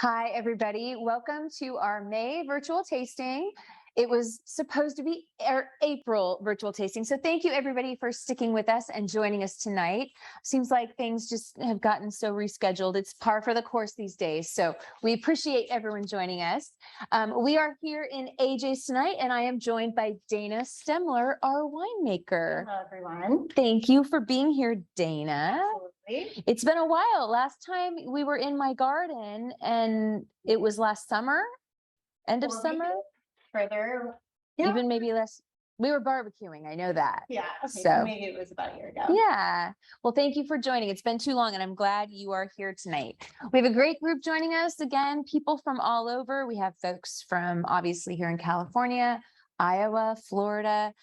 Hi, everybody. Welcome to our May virtual tasting. It was supposed to be our April virtual tasting. So thank you, everybody, for sticking with us and joining us tonight. Seems like things just have gotten so rescheduled. It's par for the course these days. So we appreciate everyone joining us. We are here in AJ's tonight, and I am joined by Dana Stemmler, our winemaker. Hello, everyone. Thank you for being here, Dana. Absolutely. It's been a while. Last time we were in my garden, and it was last summer, end of summer, Further, even maybe less. We were barbecuing. I know that. Yeah. Okay, So maybe it was about a year ago. Yeah. Well, thank you for joining. It's been too long, and I'm glad you are here tonight. We have a great group joining us again, people from all over. We have folks from obviously here in California, Iowa, Florida,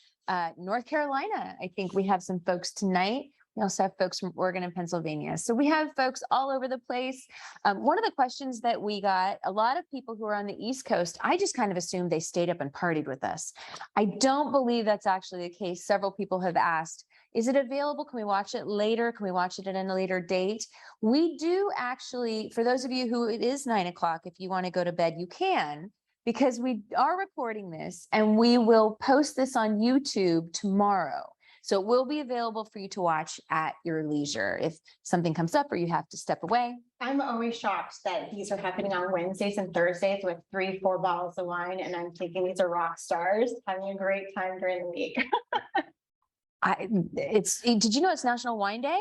North Carolina. I think we have some folks tonight. We also have folks from Oregon and Pennsylvania. So we have folks all over the place. One of the questions that we got, a lot of people who are on the East Coast, I just kind of assumed they stayed up and partied with us. I don't believe that's actually the case. Several people have asked, is it available? Can we watch it later? Can we watch it at a later date? We do actually, for those of you who it is 9 o'clock, if you want to go to bed, you can, because we are recording this and we will post this on YouTube tomorrow. So it will be available for you to watch at your leisure if something comes up or you have to step away. I'm always shocked that these are happening on Wednesdays and Thursdays with 3-4 bottles of wine. And I'm thinking these are rock stars having a great time during the week. Did you know it's National Wine Day?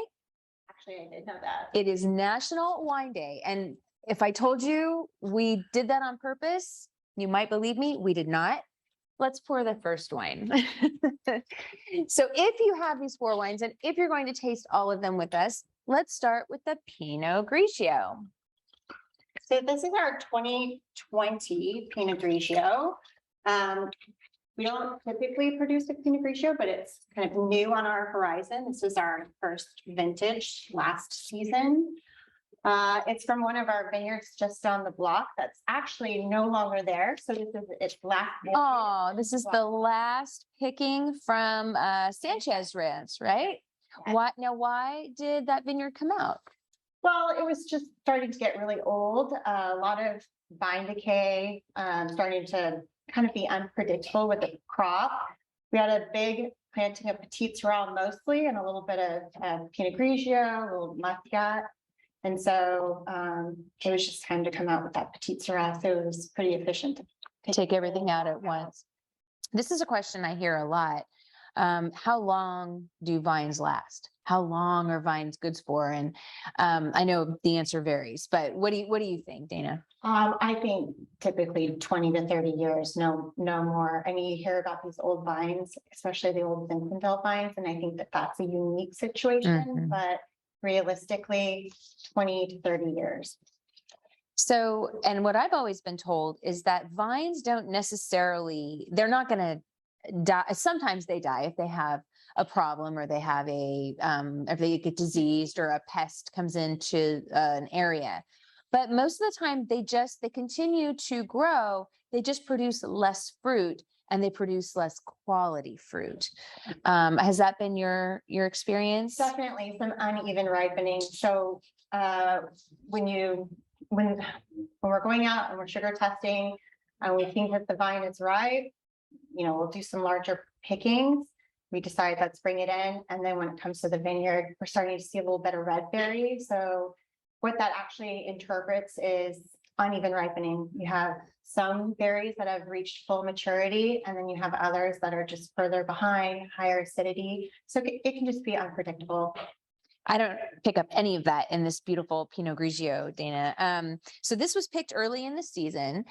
Actually, I did know that. It is National Wine Day. And if I told you we did that on purpose, you might believe me, we did not. Let's pour the first wine. So if you have these 4 wines, and if you're going to taste all of them with us, let's start with the Pinot Grigio. So this is our 2020 Pinot Grigio. We don't typically produce a Pinot Grigio, but it's kind of new on our horizon. This is our first vintage last season. It's from one of our vineyards just down the block that's actually no longer there. So this is its last. Oh, this is the last picking from Sanchez Reds, right? Yes. Why did that vineyard come out? Well, it was just starting to get really old. A lot of vine decay, starting to kind of be unpredictable with the crop. We had a big planting of Petit Syrah mostly, and a little bit of Pinot Grigio, a little Muscat. And so it was just time to come out with that Petit Syrah. So it was pretty efficient to take everything out at once. This is a question I hear a lot. How long do vines last? How long are vines good for? And I know the answer varies, but what do you think, Dana? I think typically 20 to 30 years, no more. I mean, you hear about these old vines, especially the old Zinfandel vines, and I think that that's a unique situation, but realistically 20 to 30 years. So, and what I've always been told is that vines don't necessarily, they're not going to die. Sometimes they die if they have a problem, or they have if they get diseased, or a pest comes into an area. But most of the time they continue to grow. They just produce less fruit, and they produce less quality fruit. Has that been your experience? Definitely some uneven ripening. So when we're going out and we're sugar testing and we think that the vine is ripe, we'll do some larger pickings. We decide let's bring it in. And then when it comes to the vineyard, we're starting to see a little bit of red berry. So what that actually interprets is uneven ripening. You have some berries that have reached full maturity, and then you have others that are just further behind, higher acidity. So it can just be unpredictable. I don't pick up any of that in this beautiful Pinot Grigio, Dana. So this was picked early in the season.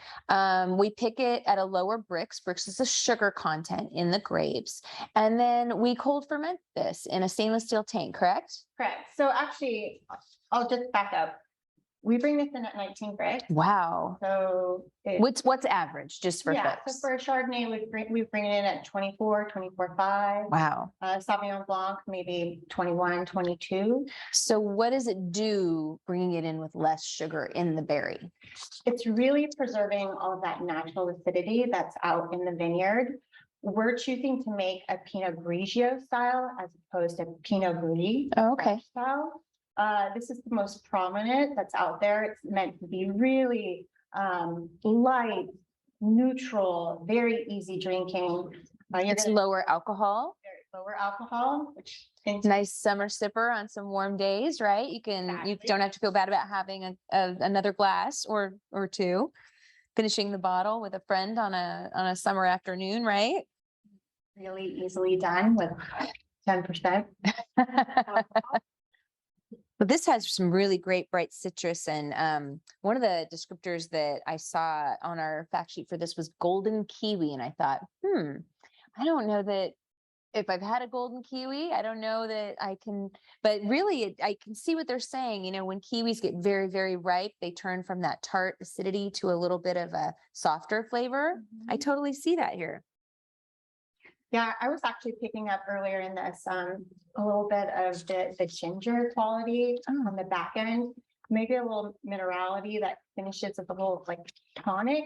We pick it at a lower Brix. Brix is the sugar content in the grapes. And then we cold ferment this in a stainless steel tank, correct? Correct. So actually, I'll just back up. We bring this in at 19 Brix. Wow. So what's average, just for folks? So for a Chardonnay, we bring it in at 24, 24.5. Wow. Sauvignon Blanc, maybe 21, 22. So what does it do bringing it in with less sugar in the berry? It's really preserving all of that natural acidity that's out in the vineyard. We're choosing to make a Pinot Grigio style as opposed to Pinot Gris style. This is the most prominent that's out there. It's meant to be really light, neutral, very easy drinking. You're It's gonna lower alcohol. lower alcohol, which Nice summer sipper on some warm days, right? You Exactly. don't have to feel bad about having another glass or two, finishing the bottle with a friend on a summer afternoon, right? really easily done with 10%. But this has some really great bright citrus, and one of the descriptors that I saw on our fact sheet for this was golden kiwi, and I thought, I don't know that if I've had a golden kiwi, I don't know that I can, but really I can see what they're saying. You know, when kiwis get very, very ripe, they turn from that tart acidity to a little bit of a softer flavor. I totally see that here. Yeah, I was actually picking up earlier in this a little bit of the ginger quality on the back end, maybe a little minerality that finishes with a little like tonic,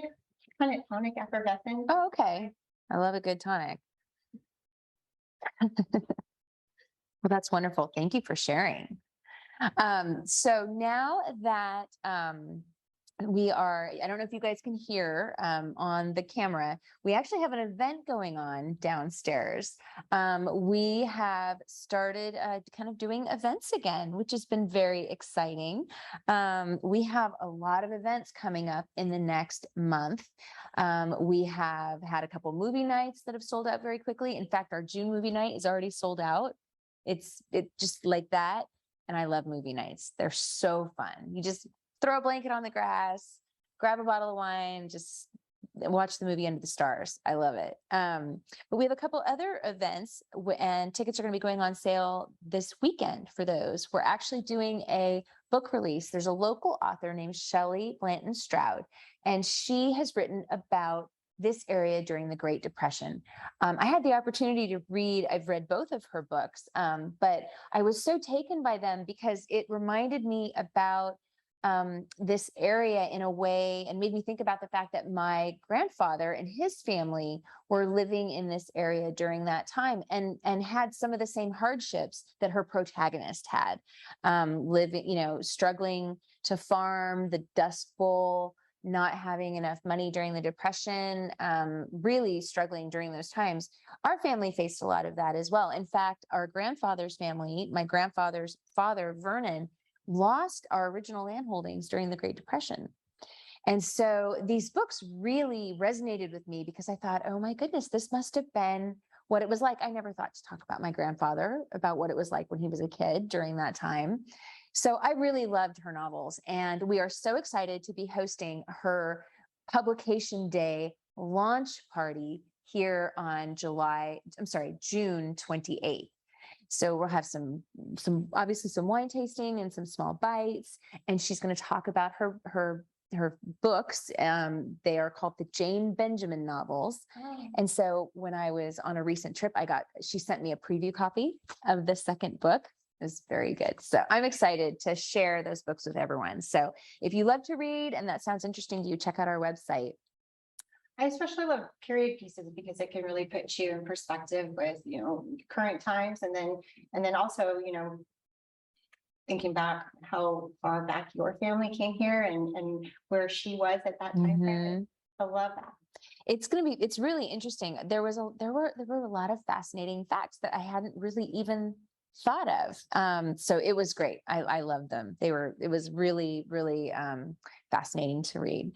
kind of tonic effervescence. Oh, okay. I love a good tonic. Well, that's wonderful. Thank you for sharing. So now that we are, I don't know if you guys can hear on the camera, we actually have an event going on downstairs. We have started kind of doing events again, which has been very exciting. We have a lot of events coming up in the next month. We have had a couple movie nights that have sold out very quickly. In fact, our June movie night is already sold out. It's just like that. And I love movie nights. They're so fun. You just throw a blanket on the grass, grab a bottle of wine, just watch the movie under the stars. I love it. But we have a couple other events and tickets are going to be going on sale this weekend for those. We're actually doing a book release. There's a local author named Shelley Blanton Stroud, and she has written about this area during the Great Depression. I had the opportunity to read, I've read both of her books, but I was so taken by them because it reminded me about this area in a way and made me think about the fact that my grandfather and his family were living in this area during that time and had some of the same hardships that her protagonist had, living, struggling to farm, the Dust Bowl, not having enough money during the Depression, really struggling during those times. Our family faced a lot of that as well. In fact, our grandfather's family, my grandfather's father, Vernon, lost our original land holdings during the Great Depression. And so these books really resonated with me because I thought, oh my goodness, this must have been what it was like. I never thought to talk about my grandfather, about what it was like when he was a kid during that time. So I really loved her novels, and we are so excited to be hosting her publication day launch party here on June 28th. So we'll have some obviously some wine tasting and some small bites, and she's going to talk about her books. They are called the Jane Benjamin novels. And so when I was on a recent trip, she sent me a preview copy of the second book. It was very good. So I'm excited to share those books with everyone. So if you love to read and that sounds interesting to you, check out our website. I especially love period pieces because it can really put you in perspective with, current times. And then also, thinking back how far back your family came here and where she was at that time period. I love that. It's really interesting. There were a lot of fascinating facts that I hadn't really even thought of. So it was great. I loved them. It was really, really fascinating to read.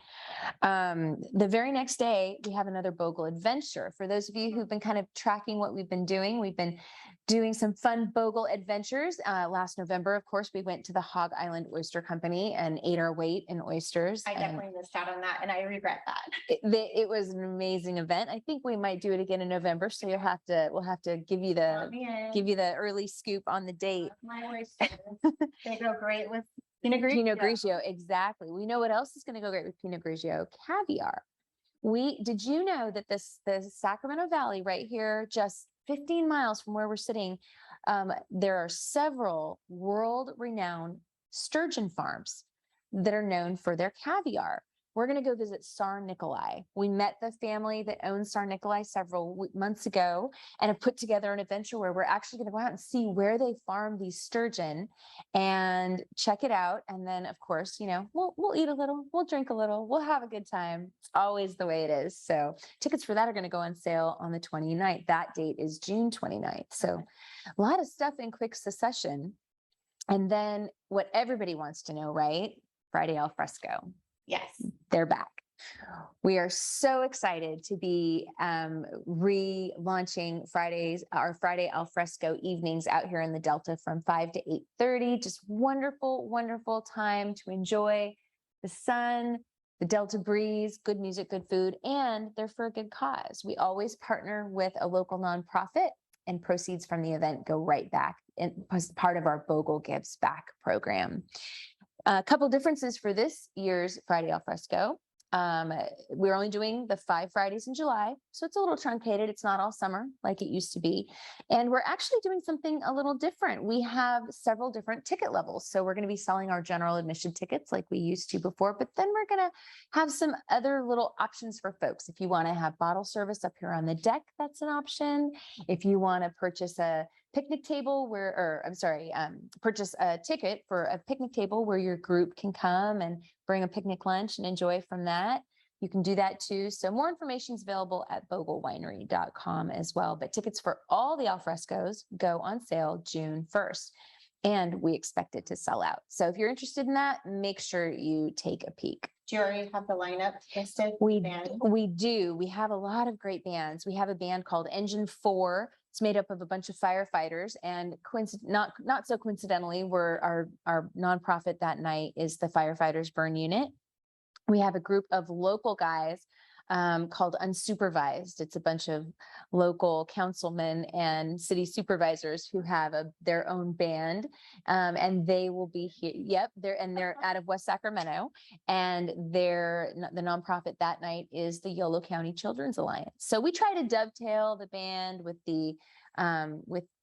The very next day, we have another Bogle adventure. For those of you who've been kind of tracking what we've been doing some fun Bogle adventures. Last November, of course, we went to the Hog Island Oyster Company and ate our weight in oysters. I definitely missed out on that, and I regret that. It was an amazing event. I think we might do it again in November, so we'll have to give you the early scoop on the date. My oysters, they go great with Pinot Grigio. Pinot Grigio, exactly. We know what else is going to go great with Pinot Grigio: caviar. Did you know that the Sacramento Valley right here, just 15 miles from where we're sitting, there are several world-renowned sturgeon farms that are known for their caviar. we're going to go visit Tsar Nikolai. We met the family that owns Tsar Nikolai several months ago and have put together an adventure where we're actually going to go out and see where they farm these sturgeon and check it out. And then, of course, you know, we'll eat a little, we'll drink a little, we'll have a good time. It's always the way it is. So tickets for that are going to go on sale on the 29th. That date is June 29th. So a lot of stuff in quick succession. And then what everybody wants to know, right? Friday al fresco. Yes. They're back. We are so excited to be relaunching our Friday al fresco evenings out here in the Delta from 5 to 8:30. Just wonderful, wonderful time to enjoy the sun, the Delta breeze, good music, good food, and they're for a good cause. We always partner with a local nonprofit, and proceeds from the event go right back as part of our Bogle Gives Back program. A couple differences for this year's Friday al fresco. We're only doing the 5 Fridays in July, so it's a little truncated. It's not all summer like it used to be. And we're actually doing something a little different. We have several different ticket levels. So we're going to be selling our general admission tickets like we used to before, but then we're going to have some other little options for folks. If you want to have bottle service up here on the deck, that's an option. If you want to purchase a picnic table purchase a ticket for a picnic table where your group can come and bring a picnic lunch and enjoy from that, you can do that too. So more information is available at boglewinery.com as well. But tickets for all the alfrescos go on sale June 1st. And we expect it to sell out. So if you're interested in that, make sure you take a peek. Do you already have the lineup listed? We do. We have a lot of great bands. We have a band called Engine 4. It's made up of a bunch of firefighters, and not so coincidentally, our nonprofit that night is the Firefighters Burn Unit. We have a group of local guys called Unsupervised. It's a bunch of local councilmen and city supervisors who have their own band, and they will be here. Yep, they're out of West Sacramento, and the nonprofit that night is the Yolo County Children's Alliance. So we try to dovetail the band with the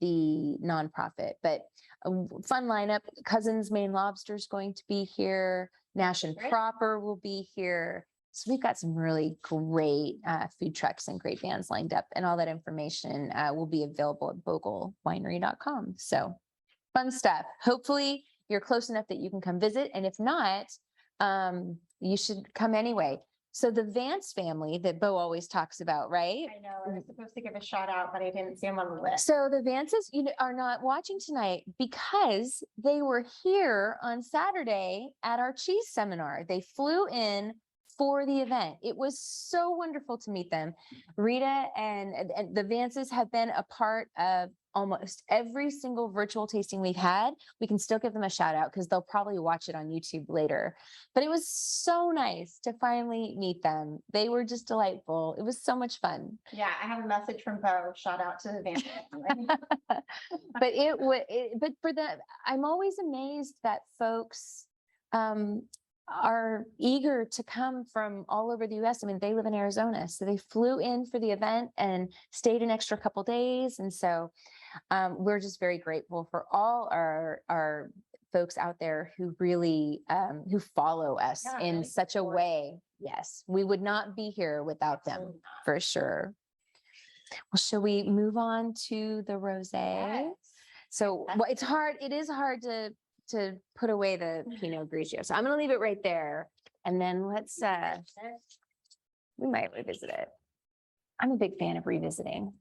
nonprofit, but a fun lineup. Cousins Maine Lobster is going to be here. Nash and Proper will be here. So we've got some really great food trucks and great bands lined up, and all that information will be available at boglewinery.com. So fun stuff. Hopefully you're close enough that you can come visit. And if not, you should come anyway. So the Vance family that Bo always talks about, right? I know, I was supposed to give a shout out, but I didn't see them on the list. So the Vances, are not watching tonight because they were here on Saturday at our cheese seminar. They flew in for the event. It was so wonderful to meet them. Rita and the Vances have been a part of almost every single virtual tasting we've had. We can still give them a shout out because they'll probably watch it on YouTube later. But it was so nice to finally meet them. They were just delightful. It was so much fun. Yeah, I have a message from Bo. Shout out to the Vance family. But I'm always amazed that folks are eager to come from all over the US. I mean, they live in Arizona, so they flew in for the event and stayed an extra couple days. And so we're just very grateful for all our folks out there who really who follow us in really such a way. Yes, we would not be here without them for sure. Well, shall we move on to the rosé? Yes. So it is hard to put away the Pinot Grigio. So I'm going to leave it right there. And then we might revisit it. I'm a big fan of revisiting.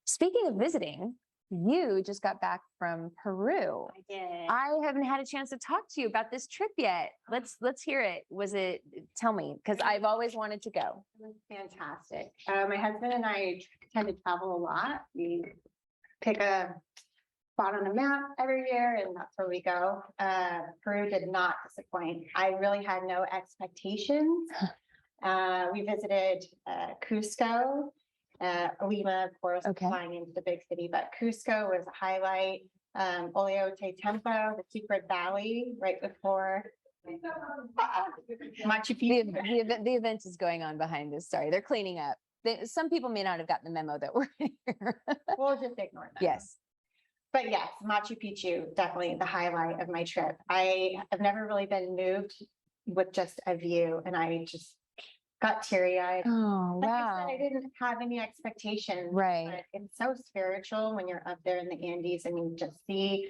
Speaking of visiting, you just got back from Peru. I did. I haven't had a chance to talk to you about this trip yet. Let's hear it. Tell me, because I've always wanted to go. It was fantastic. My husband and I tend to travel a lot. We pick a spot on a map every year, and that's where we go. Peru did not disappoint. I really had no expectations. We visited Cusco, Lima, of course, flying into the big city, but Cusco was a highlight. Oliote Tempo, the Secret Valley, right before Machu Picchu. The event is going on behind us. Sorry, they're cleaning up. Some people may not have gotten the memo that we're here. We'll just ignore that. Yes. But yes, Machu Picchu, definitely the highlight of my trip. I have never really been moved with just a view, and I just got teary-eyed. Oh, Like I said, wow. I didn't have any expectations. Right. But it's so spiritual when you're up there in the Andes and you just see.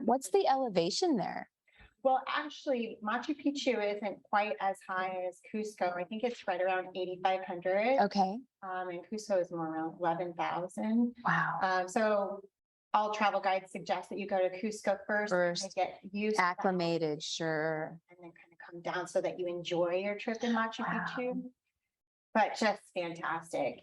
What's the elevation there? Well, actually, Machu Picchu isn't quite as high as Cusco. I think it's right around 8,500. Okay. And Cusco is more around 11,000. Wow. So all travel guides suggest that you go to Cusco first, First, and get used to that, acclimated, sure. and then kind of come down so that you enjoy your trip in Machu Wow. Picchu. But just fantastic.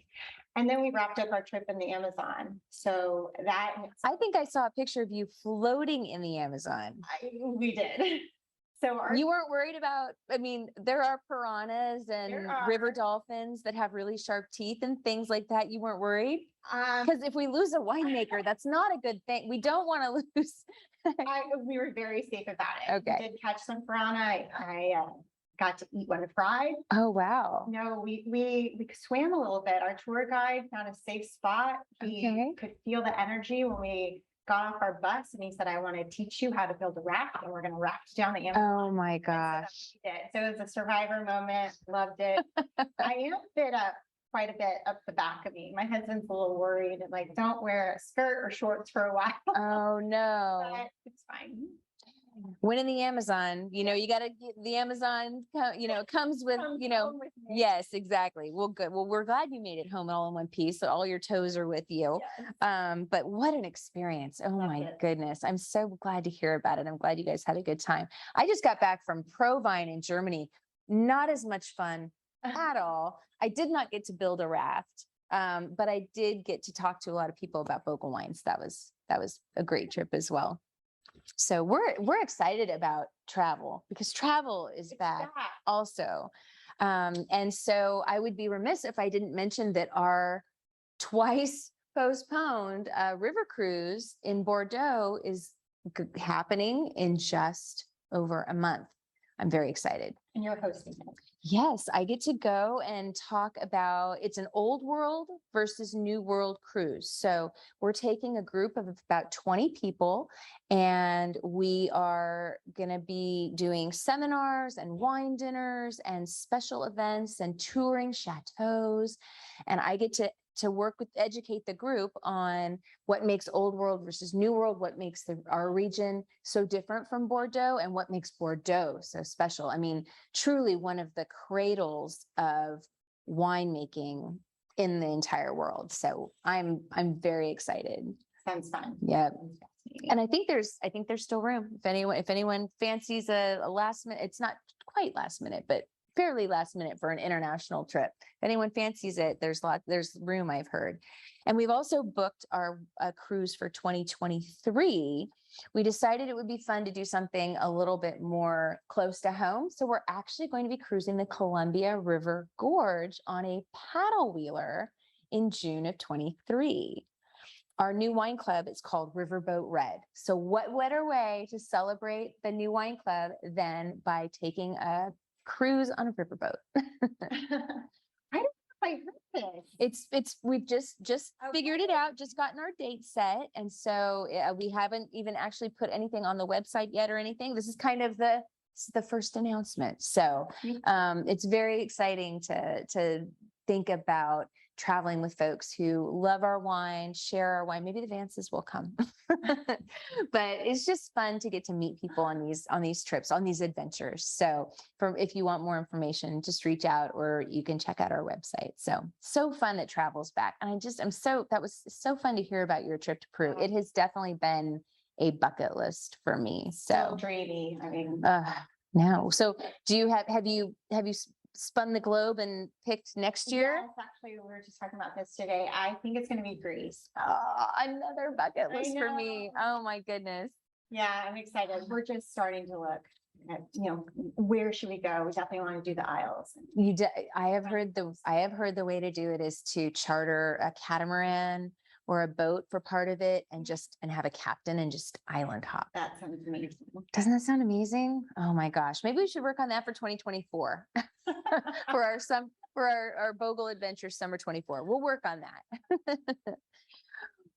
And then we wrapped up our trip in the Amazon. So that I think I saw a picture of you floating in the Amazon. we did. So You weren't worried about, I mean, there are piranhas and There are. river dolphins that have really sharp teeth and things like that. You weren't worried? um, Because if we lose a winemaker, that's not a good thing. We don't want to lose. we were very safe about it. Okay. We did catch some piranha. I got to eat one fried. Oh, wow. No, we swam a little bit. Our tour guide found a safe spot. He Okay. could feel the energy when we got off our bus, and he said, "I want to teach you how to build a raft, and we're going to raft down the Amazon." Oh my And so that's gosh. what we did. So it was a survivor moment. Loved it. I am bit up quite a bit up the back of me. My husband's a little worried and like, don't wear a skirt or shorts for a while. Oh no. But it's fine. When in the Amazon, you know, you got to get the Amazon, comes with, Come you know, home with me. yes, exactly. Well, good. Well, we're glad you made it home all in one piece. So all your toes are with you. Yes. But what an experience. Oh Loved my it. goodness. I'm so glad to hear about it. I'm glad you guys had a good time. I just got back from Provine in Germany. Not as much fun at all. I did not get to build a raft. But I did get to talk to a lot of people about Bogle wines. That was a great trip as well. So we're excited about travel because travel is back also. And so I would be remiss if I didn't mention that our twice postponed river cruise in Bordeaux is happening in just over a month. I'm very excited. And you're hosting it. Yes, I get to go and talk about, it's an old world versus new world cruise. So we're taking a group of about 20 people, and we are going to be doing seminars and wine dinners and special events and touring chateaus. And I get to work with, educate the group on what makes old world versus new world, what makes our region so different from Bordeaux, and what makes Bordeaux so special. I mean, truly one of the cradles of winemaking in the entire world. So I'm very excited. Sounds fun. Yeah. And I think there's still room. If anyone fancies a last minute, it's not quite last minute, but fairly last minute for an international trip. If anyone fancies it, there's room, I've heard. And we've also booked a cruise for 2023. We decided it would be fun to do something a little bit more close to home. So we're actually going to be cruising the Columbia River Gorge on a paddle wheeler in June of 23. Our new wine club is called Riverboat Red. So what better way to celebrate the new wine club than by taking a cruise on a riverboat? I don't know if I heard this. We've just figured it out, just gotten our date set. And so we haven't even actually put anything on the website yet or anything. This is kind of the first announcement. So it's very exciting to think about traveling with folks who love our wine, share our wine. Maybe the Vances will come, but it's just fun to get to meet people on these trips, on these adventures. So if you want more information, just reach out, or you can check out our website. So fun that travel's back. And that was so fun to hear about your trip to Peru. It has definitely been a bucket list for me. So dreamy. I mean, no. So have you spun the globe and picked next year? yes, actually, we were just talking about this today. I think it's going to be Greece. Oh, another bucket list for me. Oh my goodness. Yeah, I'm excited. We're just starting to look at, where should we go? We definitely want to do the Isles. I have heard the way to do it is to charter a catamaran or a boat for part of it, and have a captain and just island hop. That sounds amazing. Doesn't that sound amazing? Oh my gosh. Maybe we should work on that for 2024 for our Bogle Adventure Summer 24. We'll work on that.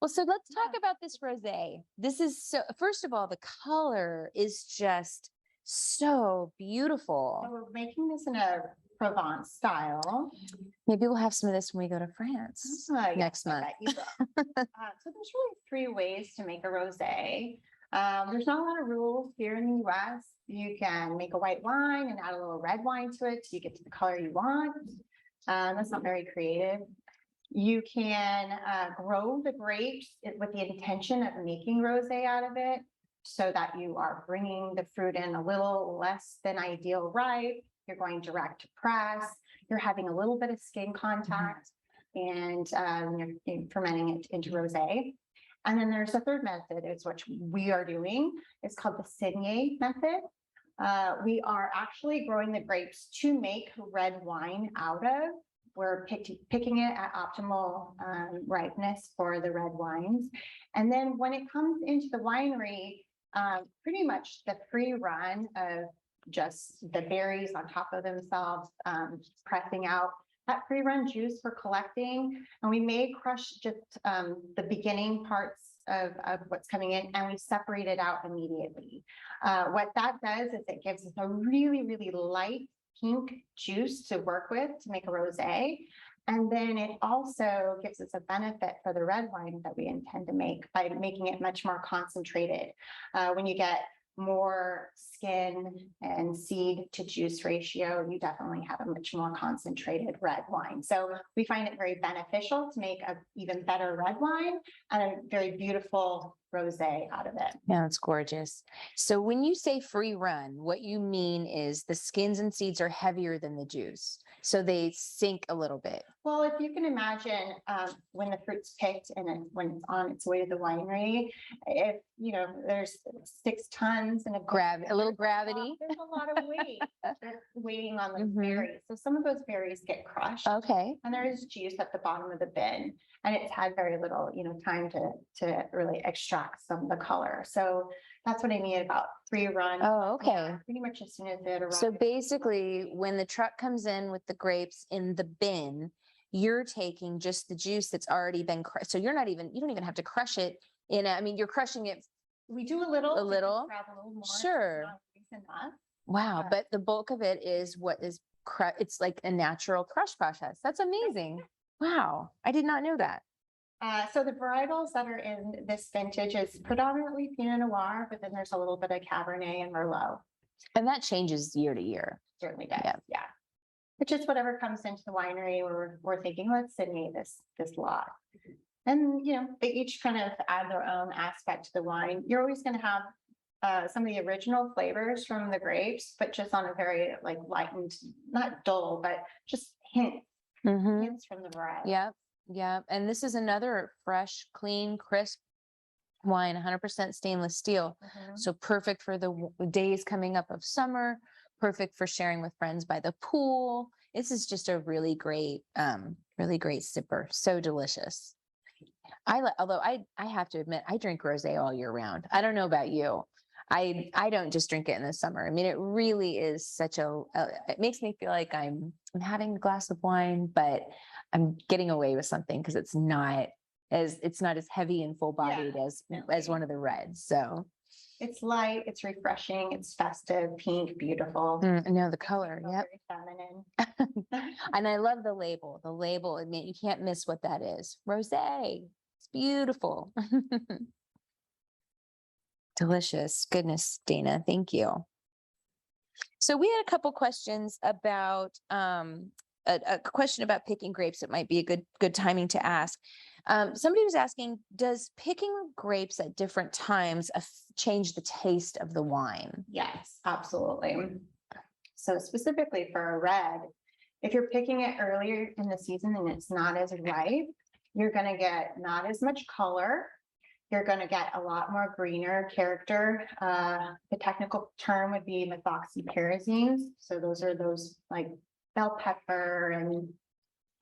Well, so let's talk about this rosé. This is first of all, the color is just So beautiful. So we're making this in a Provence style. Maybe we'll have some of this when we go to France Yes, next I month. bet you will. So there's really three ways to make a rosé. There's not a lot of rules here in the US. You can make a white wine and add a little red wine to it till you get to the color you want. That's not very creative. You can grow the grapes with the intention of making rosé out of it, so that you are bringing the fruit in a little less than ideal ripe. You're going direct to press. You're having a little bit of skin contact, and you're fermenting it into rosé. And then there's a third method, is what we are doing. It's called the Signia Method. We are actually growing the grapes to make red wine out of. We're picking it at optimal ripeness for the red wines. And then when it comes into the winery, pretty much the free run of just the berries on top of themselves, pressing out that free run juice we're collecting. And we may crush just the beginning parts of what's coming in, and we separate it out immediately. What that does is it gives us a really, really light pink juice to work with to make a rosé. And then it also gives us a benefit for the red wine that we intend to make by making it much more concentrated. When you get more skin and seed to juice ratio, you definitely have a much more concentrated red wine. So we find it very beneficial to make an even better red wine and a very beautiful rosé out of it. Yeah, it's gorgeous. So when you say free run, what you mean is the skins and seeds are heavier than the juice, so they sink a little bit. Well, if you can imagine when the fruit's picked and when it's on its way to the winery, if there's 6 tons and a little gravity. There's a lot of weight waiting on the berries. So some of those berries get crushed. Okay. And there is juice at the bottom of the bin, and it's had very little, time to really extract some of the color. So that's what I mean about free run. Oh, okay. Yeah, pretty much as soon as it arrives. So basically, when the truck comes in with the grapes in the bin, you're taking just the juice that's already been crushed. So you don't even have to crush it you're crushing it. We do a little. A little? Grab a little more. Sure. Enough. Wow. But the bulk of it is what is it's like a natural crush process. That's amazing. Wow. I did not know that. So the varietals that are in this vintage is predominantly Pinot Noir, but then there's a little bit of Cabernet and Merlot. And that changes year to year. Certainly does. Yeah. Yeah. It's just whatever comes into the winery, we're thinking, let's Signia this lot. And, they each kind of add their own aspect to the wine. You're always going to have some of the original flavors from the grapes, but just on a very lightened, not dull, but just hints from the variety. Yep. Yeah. And this is another fresh, clean, crisp wine, 100% stainless steel. So perfect for the days coming up of summer, perfect for sharing with friends by the pool. This is just a really great sipper. So delicious. Although I have to admit, I drink rosé all year round. I don't know about you. I don't just drink it in the summer. I mean, it really is such it makes me feel like I'm having a glass of wine, but I'm getting away with something because it's not as heavy and full bodied as one of the reds. So it's light, it's refreshing, it's festive, pink, beautiful. No, the color. Yep. Very feminine. And I love the label. The label, I mean, you can't miss what that is. Rosé. It's beautiful. Delicious. Goodness, Dana. Thank you. So we had a couple questions about a question about picking grapes. It might be a good timing to ask. Somebody was asking, does picking grapes at different times change the taste of the wine? Yes, absolutely. So specifically for a red, if you're picking it earlier in the season and it's not as ripe, you're going to get not as much color. You're going to get a lot more greener character. The technical term would be methoxypyrazines. So those are those like bell pepper and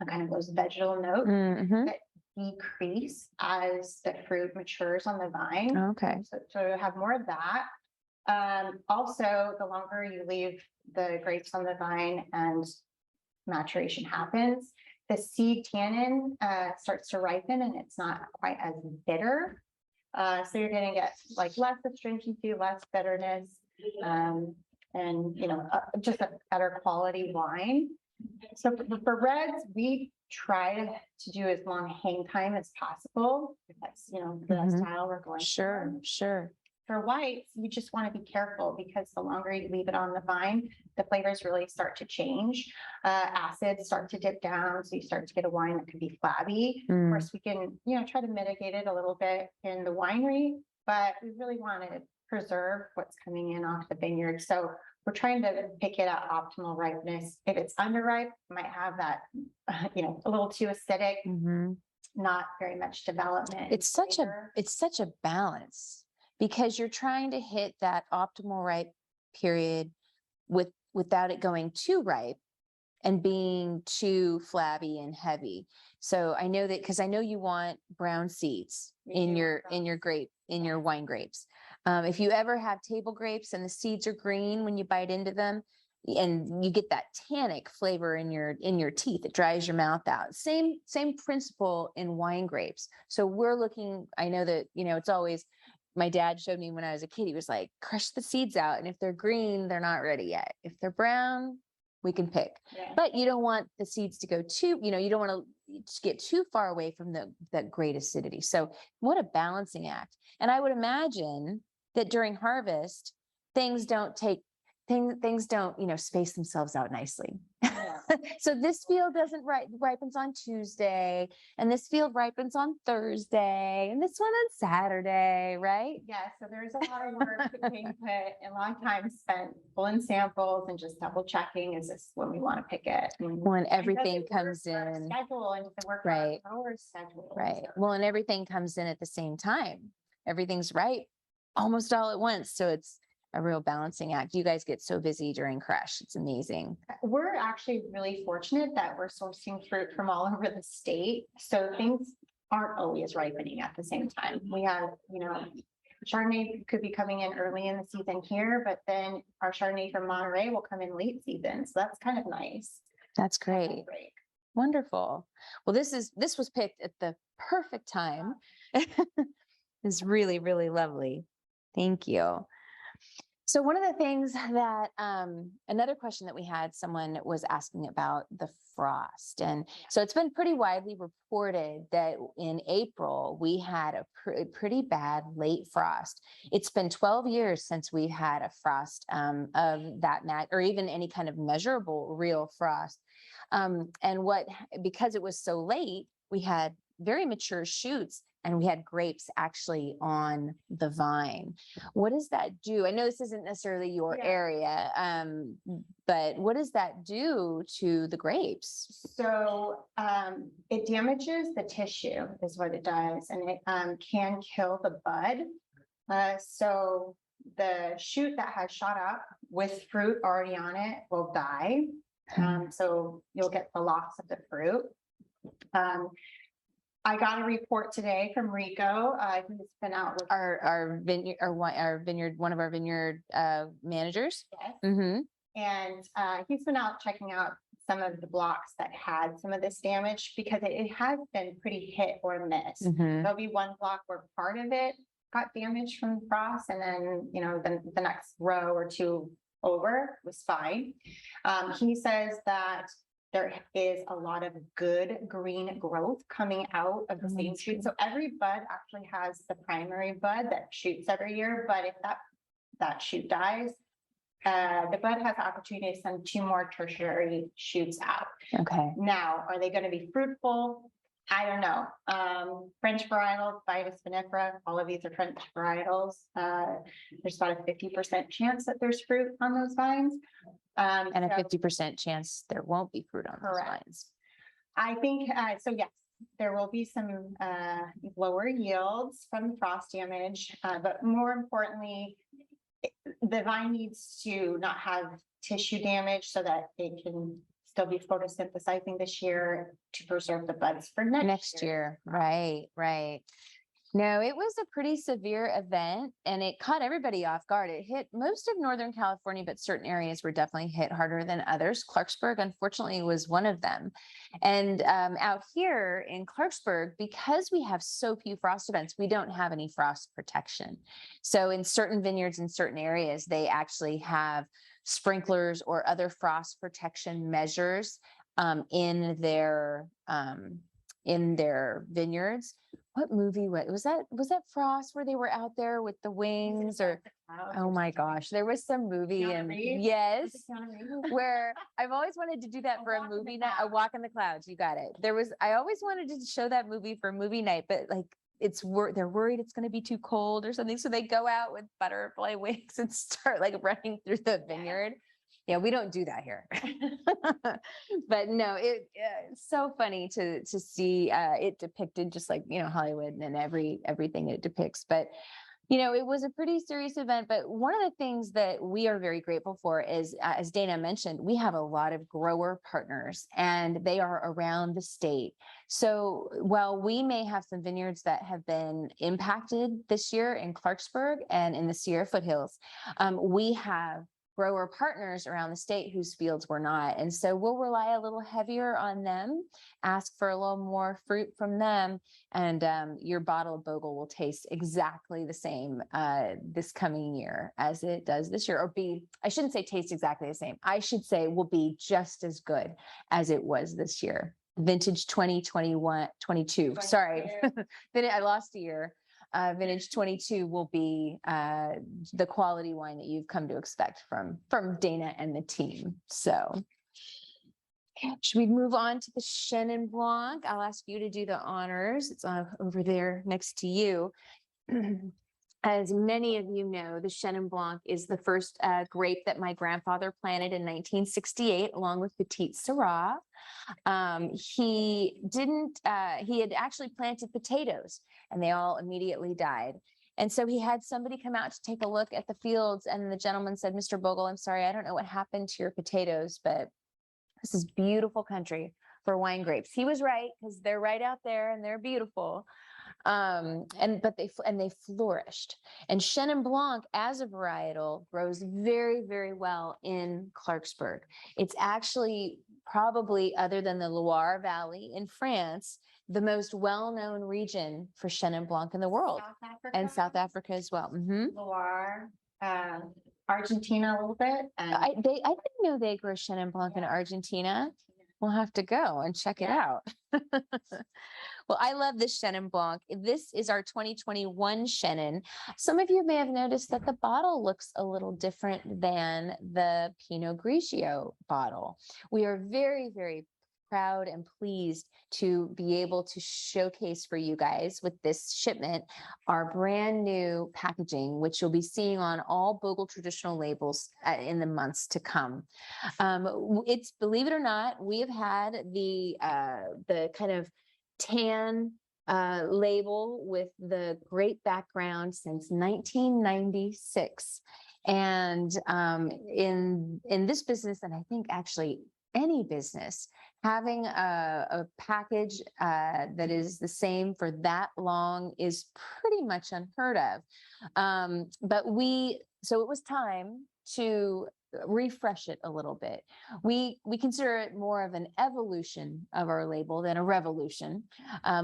kind of those vegetal notes that decrease as the fruit matures on the vine. Okay. So to have more of that. Also, the longer you leave the grapes on the vine and maturation happens, the seed tannin starts to ripen and it's not quite as bitter. So you're going to get less astringency, less bitterness. and, just a better quality wine. So for reds, we try to do as long hang time as possible. If that's, the Mhm. style we're going Sure, for. sure. For whites, you just want to be careful because the longer you leave it on the vine, the flavors really start to change. Acids start to dip down, so you start to get a wine that could be flabby. Of Mm. course, we can, try to mitigate it a little bit in the winery, but we really want to preserve what's coming in off the vineyard. So we're trying to pick it at optimal ripeness. If it's underripe, it might have that, a little too acidic, Mhm. not very much development. It's such a balance because you're trying to hit that optimal ripe period without it going too ripe and being too flabby and heavy. So I know that because I know you want brown seeds in your wine grapes. If you ever have table grapes and the seeds are green when you bite into them, and you get that tannic flavor in your teeth, it dries your mouth out. Same principle in wine grapes. So we're looking. I know that it's always. My dad showed me when I was a kid. He was like, crush the seeds out, and if they're green, they're not ready yet. If they're brown, we can pick. Yeah. But you don't want the seeds to go too. You don't want to get too far away from that great acidity. So what a balancing act. And I would imagine that during harvest, things don't space themselves out nicely. Yeah. So this field doesn't ripens on Tuesday, and this field ripens on Thursday, and this one on Saturday, right? Yeah, so there's a lot of work being put and a lot of time spent pulling samples and just double checking, is this when we want to pick it? When everything does it work comes for our in. schedule, and does it work Right. for our schedule? Right. So- Well, and everything comes in at the same time. Everything's right almost all at once. So it's a real balancing act. You guys get so busy during crush. It's amazing. We're actually really fortunate that we're sourcing fruit from all over the state. So things aren't always ripening at the same time. We have, Chardonnay could be coming in early in the season here, but then our Chardonnay from Monterey will come in late season. So that's kind of nice. That's great. Wonderful. Well, this was picked at the perfect time. It's really, really lovely. Thank you. So one of the things that another question that we had, someone was asking about the frost. And so it's been pretty widely reported that in April, we had a pretty bad late frost. It's been 12 years since we had a frost of that or even any kind of measurable real frost. Because it was so late, we had very mature shoots and we had grapes actually on the vine. What does that do? I know this isn't necessarily your area, but what does that do to the grapes? So it damages the tissue is what it does, and it can kill the bud. So the shoot that has shot up with fruit already on it will die. So you'll get the loss of the fruit. I got a report today from Rico. He's been out with our vineyard, one of our vineyard managers. Yes. Mm-hmm. And he's been out checking out some of the blocks that had some of this damage because it has been pretty hit or miss. Mm-hmm. There'll be one block where part of it got damaged from the frost, and then the next row or two over was fine. He says that there is a lot of good green growth coming out of the same shoot. So every bud actually has the primary bud that shoots every year. But if that shoot dies, the bud has the opportunity to send 2 more tertiary shoots out. Okay. Now, are they going to be fruitful? I don't know. French varietals, Vitis vinifera, all of these are French varietals. There's about a 50% chance that there's fruit on those vines. And a 50% chance there won't be fruit on those vines. I think, so yes, there will be some lower yields from frost damage, but more importantly, the vine needs to not have tissue damage so that it can still be photosynthesizing this year to preserve the buds for next year. Right. No, it was a pretty severe event and it caught everybody off guard. It hit most of Northern California, but certain areas were definitely hit harder than others. Clarksburg, unfortunately, was one of them. And out here in Clarksburg, because we have so few frost events, we don't have any frost protection. So in certain vineyards in certain areas, they actually have sprinklers or other frost protection measures in their vineyards. What movie was that? Was that Frost where they were out there with the wings? Or oh my gosh, there was some movie and yes, where I've always wanted to do that for a movie night. A Walk in the Clouds, you got it. I always wanted to show that movie for movie night, but like they're worried it's going to be too cold or something, so they go out with butterfly wings and start like running through the vineyard. Yeah, we don't do that here. But no, it's so funny to see it depicted just like, Hollywood and everything it depicts. But, it was a pretty serious event. But one of the things that we are very grateful for is, as Dana mentioned, we have a lot of grower partners and they are around the state. So while we may have some vineyards that have been impacted this year in Clarksburg and in the Sierra foothills, we have grower partners around the state whose fields were not. And so we'll rely a little heavier on them, ask for a little more fruit from them, and your bottle of Bogle will taste exactly the same this coming year as it does this year, or I shouldn't say taste exactly the same. I should say will be just as good as it was this year. Vintage 2021, 22. Sorry, I lost a year. Vintage 22 will be the quality wine that you've come to expect from Dana and the team. So should we move on to the Shenan Blanc? I'll ask you to do the honors. It's over there next to you. As many of you know, the Shenan Blanc is the first grape that my grandfather planted in 1968, along with Petit Syrah. He had actually planted potatoes and they all immediately died. And so he had somebody come out to take a look at the fields, and the gentleman said, "Mr. Bogle, I'm sorry, I don't know what happened to your potatoes, but this is beautiful country for wine grapes." He was right, because they're right out there and they're beautiful. They flourished. And Shenan Blanc as a varietal grows very, very well in Clarksburg. It's actually probably, other than the Loire Valley in France, the most well-known region for Shenan Blanc in the world. And South Africa as well. Loire, Argentina a little bit. I didn't know they grow Shenan Blanc in Argentina. We'll have to go and check it out. Well, I love this Shenan Blanc. This is our 2021 Shenan. Some of you may have noticed that the bottle looks a little different than the Pinot Grigio bottle. We are very, very proud and pleased to be able to showcase for you guys with this shipment our brand new packaging, which you'll be seeing on all Bogle traditional labels in the months to come. It's, believe it or not, we have had the kind of tan label with the great background since 1996. And in this business, and I think actually any business, having a package that is the same for that long is pretty much unheard of. So it was time to refresh it a little bit. We consider it more of an evolution of our label than a revolution.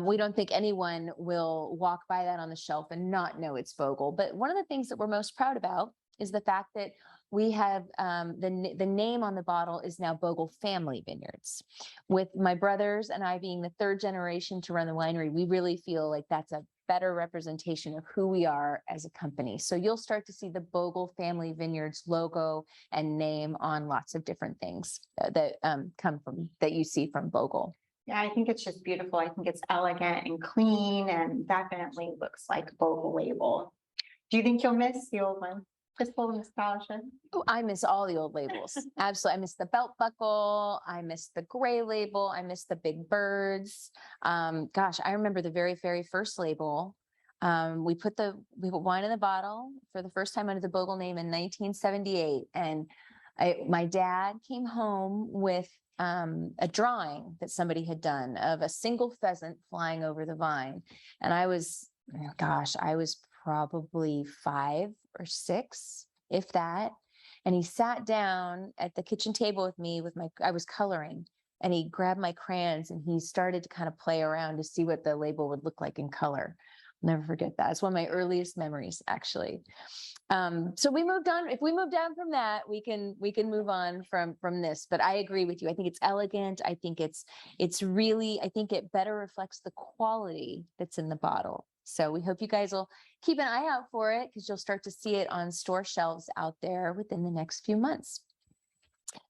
We don't think anyone will walk by that on the shelf and not know it's Bogle. But one of the things that we're most proud about is the fact that we have the name on the bottle is now Bogle Family Vineyards. With my brothers and I being the third generation to run the winery, we really feel like that's a better representation of who we are as a company. So you'll start to see the Bogle Family Vineyards logo and name on lots of different things that you see from Bogle. Yeah, I think it's just beautiful. I think it's elegant and clean and definitely looks like a Bogle label. Do you think you'll miss the old one? Just full of nostalgia. Oh, I miss all the old labels. Absolutely. I miss the belt buckle. I miss the gray label. I miss the big birds. Gosh, I remember the very, very first label. We put wine in the bottle for the first time under the Bogle name in 1978. And my dad came home with a drawing that somebody had done of a single pheasant flying over the vine. And I was probably 5 or 6, if that. And he sat down at the kitchen table with me I was coloring, and he grabbed my crayons and he started to kind of play around to see what the label would look like in color. Never forget that. It's one of my earliest memories, actually. So we moved on. If we move down from that, we can move on from this. But I agree with you. I think it's elegant. I think it's really, I think it better reflects the quality that's in the bottle. So we hope you guys will keep an eye out for it, because you'll start to see it on store shelves out there within the next few months.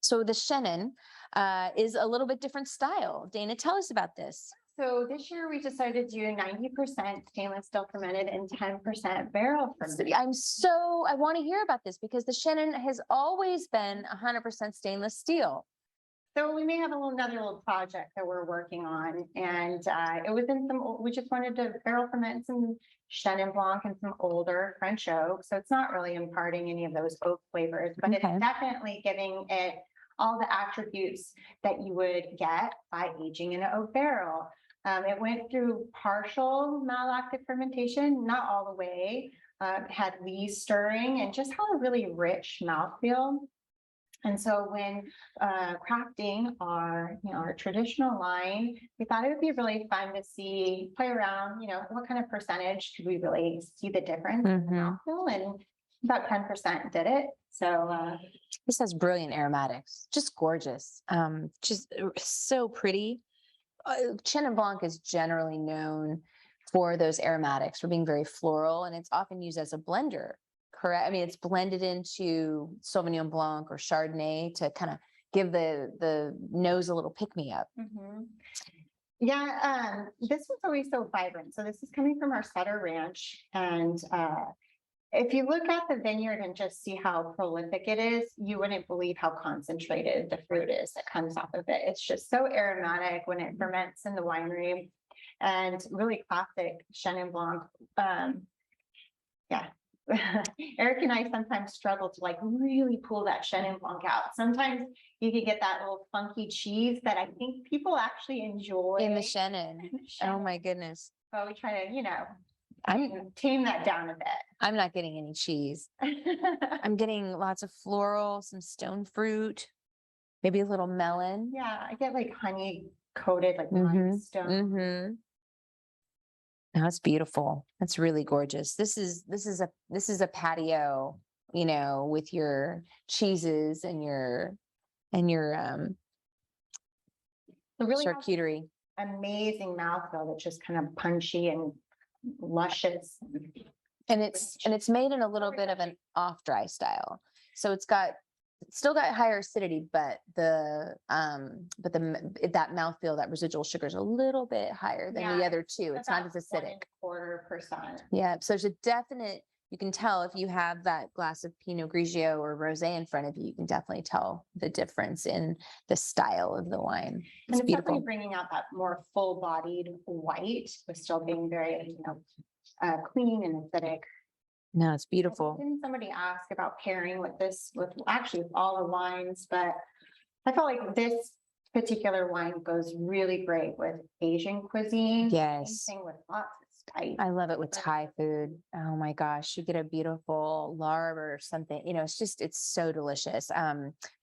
So the Shenan is a little bit different style. Dana, tell us about this. So this year we decided to do 90% stainless steel fermented and 10% barrel fermented. I want to hear about this, because the Shenan has always been 100% stainless steel. So we may have another little project that we're working on, and it was in we just wanted to barrel ferment some Chenin Blanc and some older French oak. So it's not really imparting any of those oak flavors, but Okay. it's definitely giving it all the attributes that you would get by aging in an oak barrel. It went through partial malolactic fermentation, not all the way, had lees stirring, and just had a really rich mouthfeel. And so when crafting our traditional line, we thought it would be really fun to play around, what kind of percentage could we really see the difference in the mouthfeel, and about 10% did it. So this has brilliant aromatics, just gorgeous, just so pretty. Chenin Blanc is generally known for those aromatics, for being very floral, and it's often used as a blender. Correct. I mean, it's blended into Sauvignon Blanc or Chardonnay to kind of give the nose a little pick-me-up. Yeah, this was always so vibrant. So this is coming from our Sutter Ranch, and if you look at the vineyard and just see how prolific it is, you wouldn't believe how concentrated the fruit is that comes off of it. It's just so aromatic when it ferments in the winery, and really classic Chenin Blanc. Yeah. Eric and I sometimes struggle to really pull that Chenin Blanc out. Sometimes you could get that little funky cheese that I think people actually enjoy in the Chenin. Oh my goodness. So we try to, tame that down a bit. I'm not getting any cheese. I'm getting lots of floral, some stone fruit, maybe a little melon. Yeah, I get honey coated, limestone. Oh, it's beautiful. That's really gorgeous. This is a patio, with your cheeses and your really charcuterie. Amazing mouthfeel that's just kind of punchy and luscious. And it's made in a little bit of an off dry style. So it's still got higher acidity, but that mouthfeel, that residual sugar is a little bit higher than the other two. It's not as acidic. 1.25%. Yeah. So there's a definite, you can tell if you have that glass of Pinot Grigio or rosé in front of you, you can definitely tell the difference in the style of the wine. It's definitely bringing out that more full-bodied white, but still being very, clean and acidic. No, it's beautiful. Didn't somebody ask about pairing with all the wines, but I felt like this particular wine goes really great with Asian cuisine. Yes. Anything with lots of spice. I love it with Thai food. Oh my gosh, you get a beautiful larb or something, it's so delicious.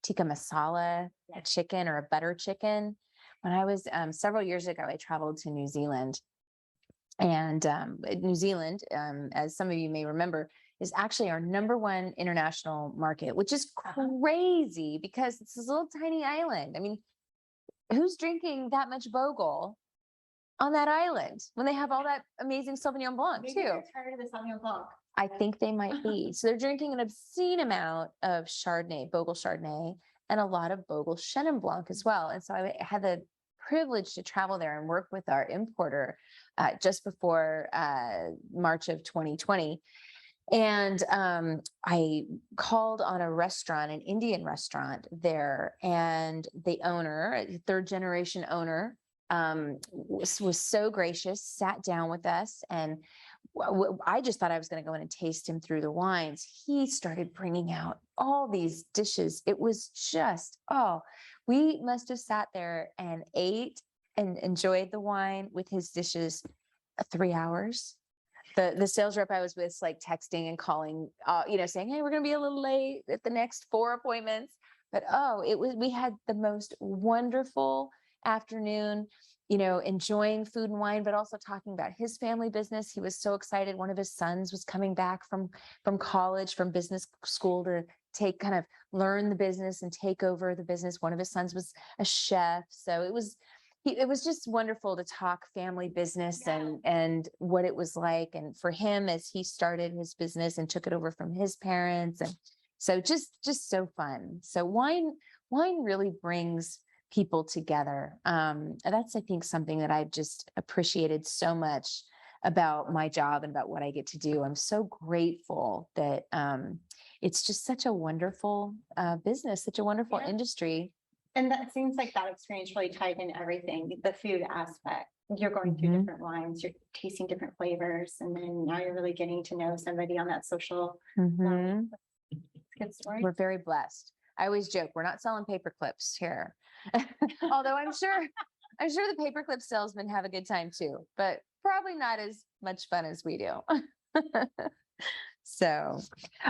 Tikka masala, a chicken or a butter chicken. When I was several years ago, I traveled to New Zealand. And New Zealand, as some of you may remember, is actually our #1 international market, which is crazy because it's this little tiny island. I mean, who's drinking that much Bogle on that island when they have all that amazing Sauvignon Blanc too? They're tired of the Sauvignon Blanc. I think they might be. So they're drinking an obscene amount of Chardonnay, Bogle Chardonnay, and a lot of Bogle Chenin Blanc as well. And so I had the privilege to travel there and work with our importer just before March of 2020. And I called on a restaurant, an Indian restaurant there, and the owner, third generation owner, was so gracious, sat down with us, and I just thought I was going to go in and taste him through the wines. He started bringing out all these dishes. It was just, we must have sat there and ate and enjoyed the wine with his dishes 3 hours. The sales rep I was with, texting and calling, saying, hey, we're going to be a little late at the next 4 appointments. But we had the most wonderful afternoon, enjoying food and wine, but also talking about his family business. He was so excited. One of his sons was coming back from college, from business school, to learn the business and take over the business. One of his sons was a chef. So it was just wonderful to talk family business and what it was like. And for him, as he started his business and took it over from his parents. And so just so fun. So wine really brings people together. That's, I think, something that I've just appreciated so much about my job and about what I get to do. I'm so grateful that it's just such a wonderful business, such a wonderful industry. And that seems like that experience really tied in everything, the food aspect. You're going through different wines, you're tasting different flavors, and then now you're really getting to know somebody on that social level. Good story. We're very blessed. I always joke, we're not selling paper clips here. Although I'm sure the paperclip salesmen have a good time too, but probably not as much fun as we do. So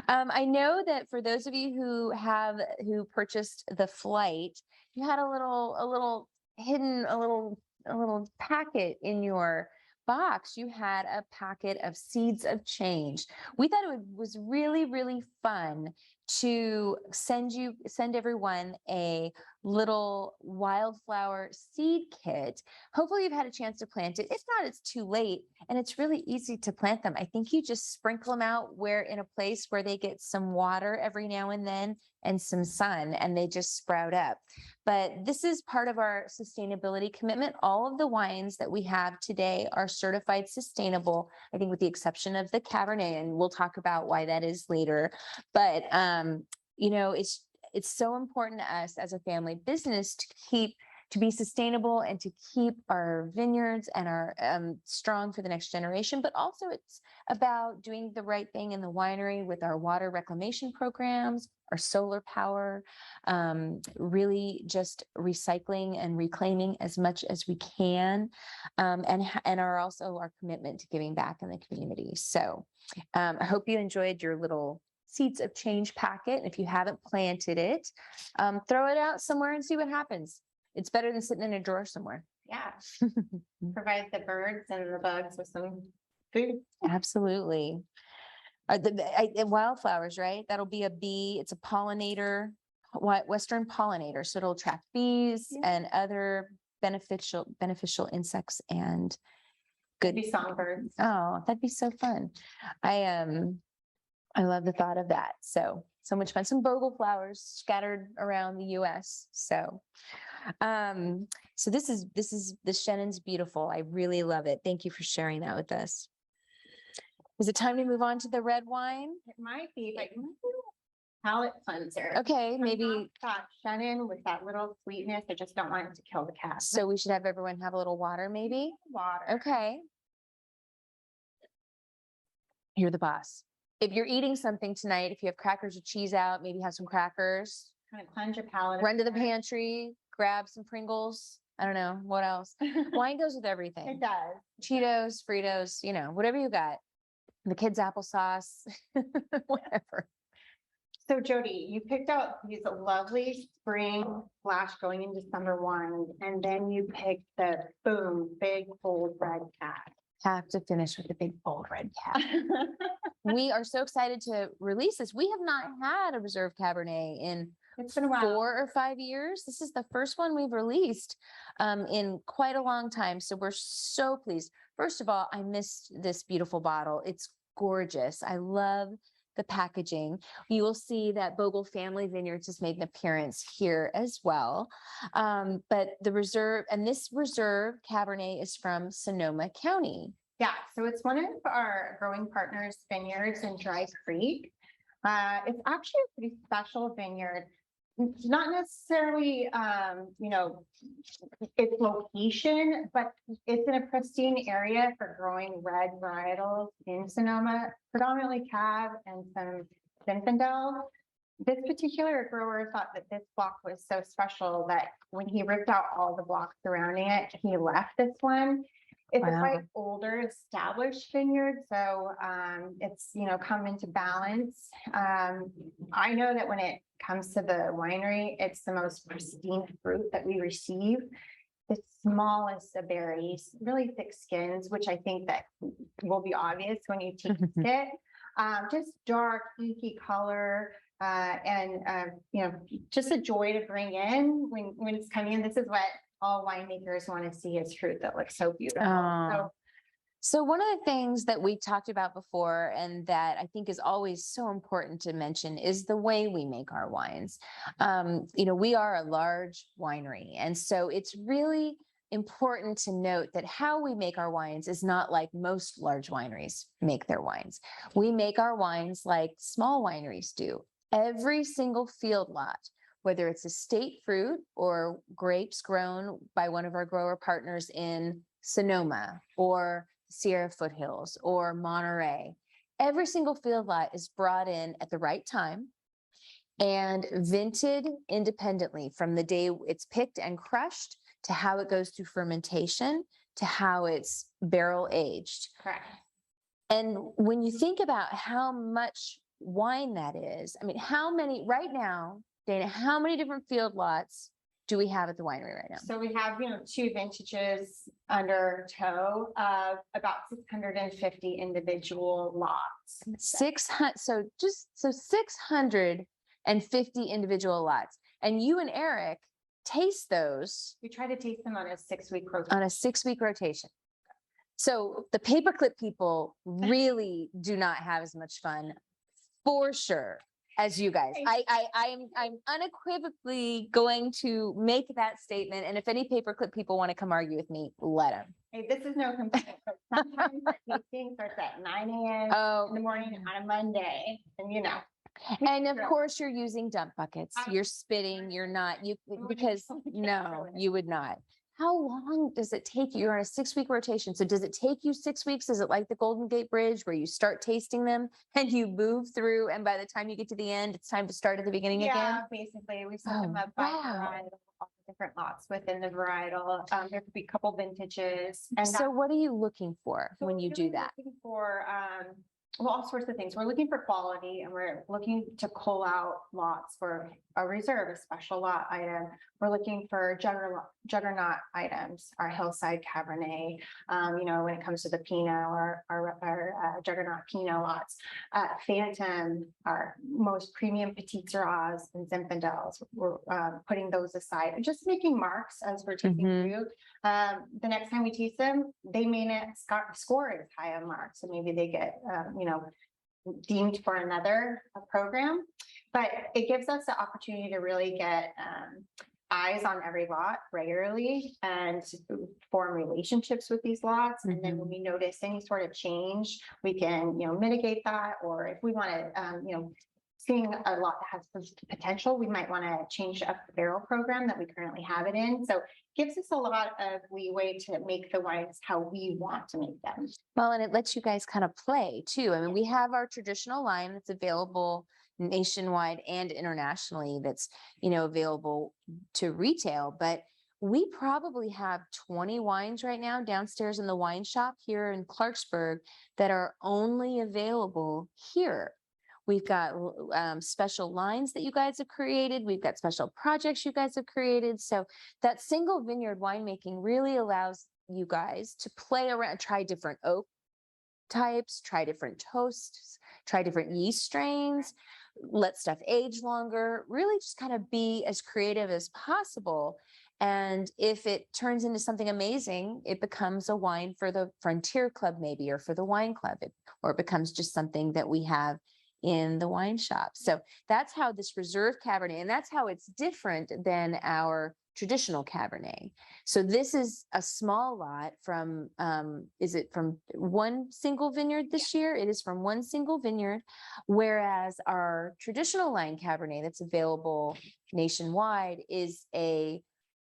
I know that for those of you who purchased the flight, you had a little hidden, a little packet in your box. You had a packet of seeds of change. We thought it was really, really fun to send everyone a little wildflower seed kit. Hopefully you've had a chance to plant it. If not, it's too late, and it's really easy to plant them. I think you just sprinkle them out in a place where they get some water every now and then and some sun, and they just sprout up. But this is part of our sustainability commitment. All of the wines that we have today are certified sustainable, I think with the exception of the Cabernet, and we'll talk about why that is later. But it's so important to us as a family business to be sustainable and to keep our vineyards and our strong for the next generation. But also it's about doing the right thing in the winery with our water reclamation programs, our solar power, really just recycling and reclaiming as much as we can, and our commitment to giving back in the community. So I hope you enjoyed your little seeds of change packet. If you haven't planted it, throw it out somewhere and see what happens. It's better than sitting in a drawer somewhere. Yeah. Provide the birds and the bugs with some food. Absolutely. The wildflowers, right? That'll be a bee. It's a pollinator, Western pollinator. So it'll attract bees and other beneficial insects and good. Maybe songbirds. Oh, that'd be so fun. I love the thought of that. So much fun. Some Bogle flowers scattered around the US. So this is the Shenan's beautiful. I really love it. Thank you for sharing that with us. Is it time to move on to the red wine? It might be, but palate cleanser. Okay, maybe. Got Shenan with that little sweetness. I just don't want it to kill the cat. So we should have everyone have a little water, maybe? Water. Okay. You're the boss. If you're eating something tonight, if you have crackers or cheese out, maybe have some crackers. Kind of cleanse your palate. Run to the pantry, grab some Pringles. I don't know what else. Wine goes with everything. It does. Cheetos, Fritos, whatever you got. The kids' applesauce, whatever. So Jody, you picked out these lovely spring / going into summer wines, and then you picked the big bold red cat. Have to finish with the big bold red cat. We are so excited to release this. We have not had a reserve Cabernet in It's been a while. 4 or 5 years. This is the first one we've released in quite a long time. So we're so pleased. First of all, I missed this beautiful bottle. It's gorgeous. I love the packaging. You will see that Bogle Family Vineyards has made an appearance here as well. But this reserve Cabernet is from Sonoma County. Yeah, so it's one of our growing partners' vineyards in Dry Creek. It's actually a pretty special vineyard. Not necessarily, its location, but it's in a pristine area for growing red varietals in Sonoma, predominantly Cab and some Zinfandel. This particular grower thought that this block was so special that when he ripped out all the blocks surrounding it, he left this one. It's a quite older, established vineyard, so it's come into balance. I know that when it comes to the winery, it's the most pristine fruit that we receive. the smallest of berries, really thick skins, which I think that will be obvious when you taste it. Just dark, inky color, just a joy to bring in when it's coming in. This is what all winemakers want to see, is fruit that looks so beautiful. So one of the things that we talked about before, and that I think is always so important to mention, is the way we make our wines. We are a large winery, and so it's really important to note that how we make our wines is not like most large wineries make their wines. We make our wines like small wineries do. Every single field lot, whether it's estate fruit or grapes grown by one of our grower partners in Sonoma or Sierra Foothills or Monterey, every single field lot is brought in at the right time and vinted independently, from the day it's picked and crushed to how it goes through fermentation to how it's barrel aged. Correct. And when you think about how much wine that is, I mean, right now, Dana, how many different field lots do we have at the winery right now? So we have, 2 vintages under tow of about 650 individual lots. 650 individual lots. And you and Eric taste those. We try to taste them on a 6-week rotation. On a 6-week rotation. So the paperclip people really do not have as much fun, for sure, as you guys. I'm unequivocally going to make that statement. And if any paperclip people want to come argue with me, let them. Hey, this is no complaint. Sometimes the tasting starts at 9 a.m. in the morning on a Monday, and And of course, you're using dump buckets. You're spitting. You're not. Because no, you would not. How long does it take you? You're on a 6-week rotation. So does it take you 6 weeks? Is it like the Golden Gate Bridge where you start tasting them and you move through, and by the time you get to the end, it's time to start at the beginning again? Yeah, basically we set them up by varietal, all the different lots within the varietal. There could be a couple vintages. And so what are you looking for when you do that? Looking for all sorts of things. We're looking for quality, and we're looking to cull out lots for a reserve, a special lot item. We're looking for juggernaut items, our hillside Cabernet, when it comes to the Pinot or our juggernaut Pinot lots. Phantom, our most premium Petit Syrahs and Zinfandels. We're putting those aside and just making marks as we're taking through. The next time we taste them, they may not score as high a mark. So maybe they get, deemed for another program, but it gives us the opportunity to really get eyes on every lot regularly and form relationships with these lots. And then when we notice any sort of change, we can, mitigate that. Or if we want to, seeing a lot that has potential, we might want to change up the barrel program that we currently have it in. So it gives us a lot of leeway to make the wines how we want to make them. Well, and it lets you guys kind of play too. I mean, we have our traditional line that's available nationwide and internationally, that's, available to retail, but we probably have 20 wines right now downstairs in the wine shop here in Clarksburg that are only available here. We've got special lines that you guys have created. We've got special projects you guys have created. So that single vineyard winemaking really allows you guys to play around, try different oak types, try different toasts, try different yeast strains, let stuff age longer, really just kind of be as creative as possible. And if it turns into something amazing, it becomes a wine for the Frontier Club maybe, or for the wine club, or it becomes just something that we have in the wine shop. So that's how this reserve Cabernet, and that's how it's different than our traditional Cabernet. So this is a small lot from, is it from one single vineyard this year? It is from one single vineyard, whereas our traditional line Cabernet that's available nationwide is a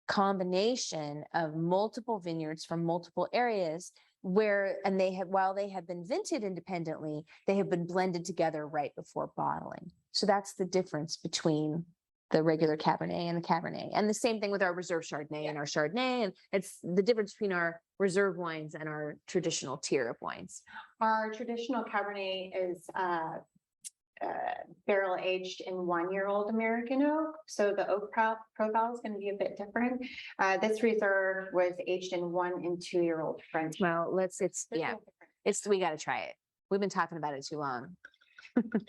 combination of multiple vineyards from multiple areas, while they have been vinted independently, they have been blended together right before bottling. So that's the difference between the regular Cabernet and the Cabernet. And the same thing with our reserve Chardonnay and our Chardonnay. And it's the difference between our reserve wines and our traditional tier of wines. Our traditional Cabernet is barrel aged in 1-year-old American oak. So the oak profile is going to be a bit different. This reserve was aged in 1 and 2-year-old French. Well, There's yeah, no difference. we got to try it. We've been talking about it too long.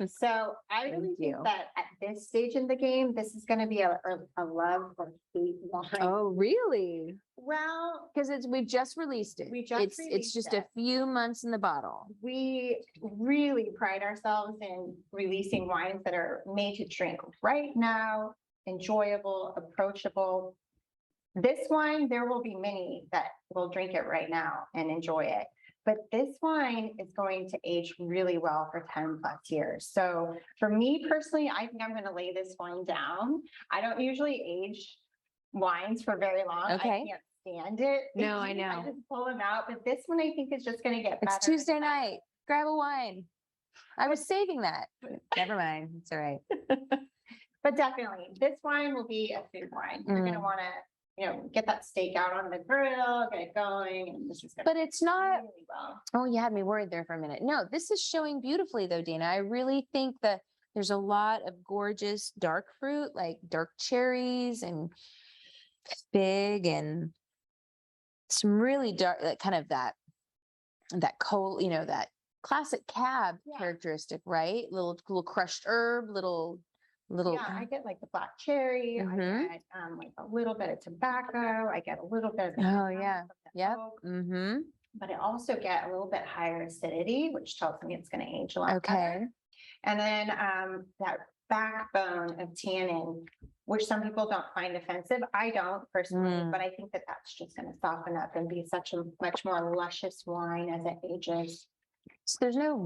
So I Thank really you. think that at this stage in the game, this is going to be a love or hate wine. Oh, really? Well, Because we've just released it. We just it's released just it. a few months in the bottle. we really pride ourselves in releasing wines that are made to drink right now, enjoyable, approachable. This wine, there will be many that will drink it right now and enjoy it. But this wine is going to age really well for 10+ years. So for me personally, I think I'm going to lay this wine down. I don't usually age wines for very long. Okay. I can't stand it. No, I know. I just pull them out. But this one I think is just going to get better. It's Tuesday night. Grab a wine. I was saving that. Never mind. It's all right. But definitely, this wine will be a food wine. You're going to want to, get that steak out on the grill, get it going, and this is going But it's not. really well. Oh, you had me worried there for a minute. No, this is showing beautifully though, Dana. I really think that there's a lot of gorgeous dark fruit, like dark cherries and fig and some really dark, like kind of that coal, that classic cab Yeah. characteristic, right? Little crushed herb, little. Yeah, I get like the black cherry. Mhm. I get like a little bit of tobacco. I get a little bit of the Oh, cinnamon yeah. from the Yep. oak, Mm-hmm. but I also get a little bit higher acidity, which tells me it's going to age a lot Okay. better. And then that backbone of tannin, which some people don't find offensive. I don't personally, Mm. but I think that that's just going to soften up and be such a much more luscious wine as it ages. So there's no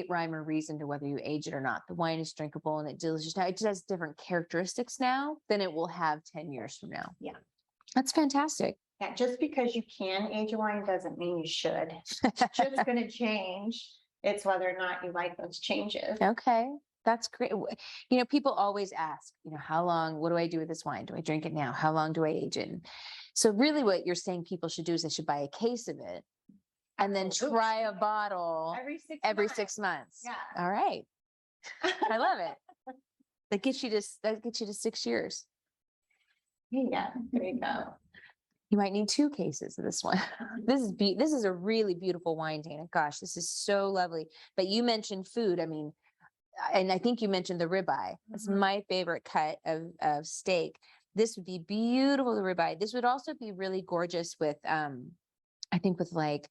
rhyme or reason to whether you age it or not. The wine is drinkable and it's delicious now. It just has different characteristics now than it will have 10 years from now. Yeah. That's fantastic. Yeah, just because you can age a wine doesn't mean you should. It's just going to change. It's whether or not you like those changes. Okay. That's great. People always ask, how long, what do I do with this wine? Do I drink it now? How long do I age it? So really what you're saying people should do is they should buy a case of it and then Absolutely. try a bottle every 6 months. Yeah. All right. I love it. That gets you to 6 years. Yeah, there you go. You might need 2 cases of this one. This is a really beautiful wine, Dana. Gosh, this is so lovely. But you mentioned food. I mean, and I think you mentioned the ribeye. It's Mhm. my favorite cut of steak. This would be beautiful, the ribeye. This would also be really gorgeous with, I think with like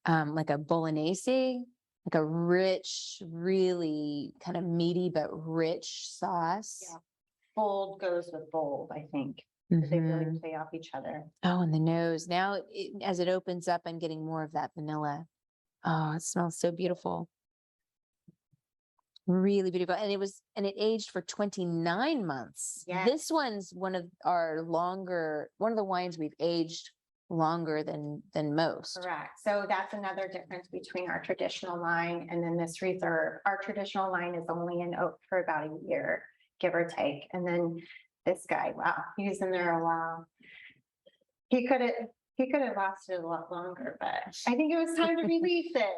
a bolognese, like a rich, really kind of meaty but rich sauce. Yeah. Bold goes with bold, I think. They really Mhm. play off each other. Oh, and the nose. Now, as it opens up, I'm getting more of that vanilla. Oh, it smells so beautiful. Really beautiful. And it aged for 29 months. Yes. This one's one of the wines we've aged longer than most. Correct. So that's another difference between our traditional line and then this reserve. Our traditional line is only in oak for about a year, give or take. And then this guy, wow, he was in there a while. He could have lasted a lot longer, but I think it was time to release it.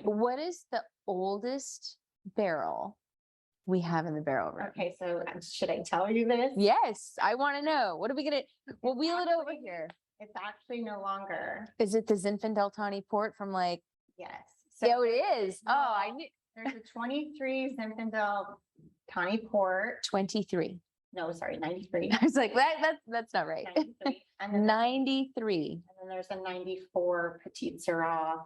What is the oldest barrel we have in the barrel room? Okay, so should I tell you this? Yes, I want to know. What are we gonna? We'll wheel it over here. It's actually no longer. Is it the Zinfandel Tawny Port from like? Yes. Yeah, it is. Oh, I knew. There's a 23 Zinfandel Tawny Port. 23. No, sorry, 93. I was like, that's not right. 93. And then 93. And then there's a 94 Petit Syrah.